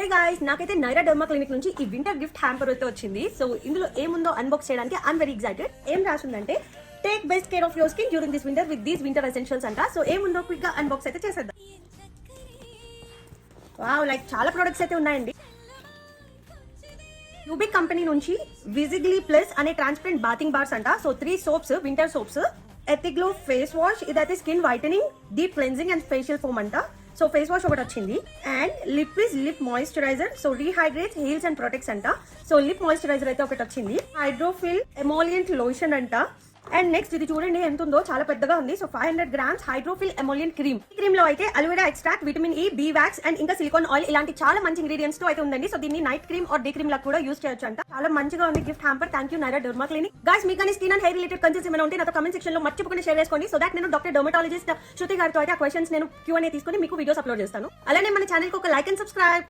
Hey guys, నాకైతే Naira derma clinic నుంచి ఈ వింటర్ గిఫ్ట్ హ్యాంపర్ అయితే వచ్చింది. సో ఇందులో ఏముందో అన్బాక్స్ చేయడానికి ఐఎమ్ వెరీ ఎక్సైటెడ్. ఏం రాసిందంటే take best care of your skin during this winter with these winter essentials అంట. సో ఏముందో క్విక్ గా అన్బాక్స్ అయితే చేసేద్దాం. వావ్, లైక్ చాలా ప్రొడక్ట్స్ అయితే ఉన్నాయండి. యూబిక్ కంపెనీ నుంచి విజిగ్లీ ప్లస్ అనే ట్రాన్స్పరెంట్ బాతింగ్ బార్స్ అంట. So 3 soaps, winter soaps. Ethiglo face wash, ఇదైతే skin whitening, deep cleansing and facial foam అంట. సో ఫేస్ వాష్ ఒకటి వచ్చింది. And lip moisturiser, so rehydrates, heals and protects అంట. సో లిప్ మాయిశ్చరైజర్ అయితే ఒకటి వచ్చింది. Hydrophil emollient lotion అంట. And next ఇది చూడండి ఎంత ఉందో, చాలా పెద్దగా ఉంది. So 500 grams Hydrophil emollient cream. ఈ క్రీమ్ లో అయితే aloe vera extract, vitamin E, bee wax and ఇంకా సిలికాన్ ఆయిల్, ఇలాంటి చాలా మంచి ఇంగ్రీడియంట్స్ తో అయితే ఉందండి. సో దీన్ని night cream or day cream లా కూడా యూస్ చేయొచ్చు అంట. చాలా మంచిగా ఉంది gift hamper. Thank you Naira derma clinic. Guys, మీకు కానీ skin and hair related concerns ఏమైనా ఉంటే నాతో కమెంట్ సెక్షన్ లో మర్చిపోకుండా షేర్ చేసుకోండి. సో దట్ నేను డాక్టర్ డర్మటాలజిస్ట్ శృతి గారితో అయితే ఆ క్వశ్చన్స్ నేను Q&A తీసుకుని మీకు వీడియోస్ అప్లోడ్ చేస్తాను. అలానే మన ఛానల్ కి ఒక లైక్ అండ్ సబ్స్క్రైబ్.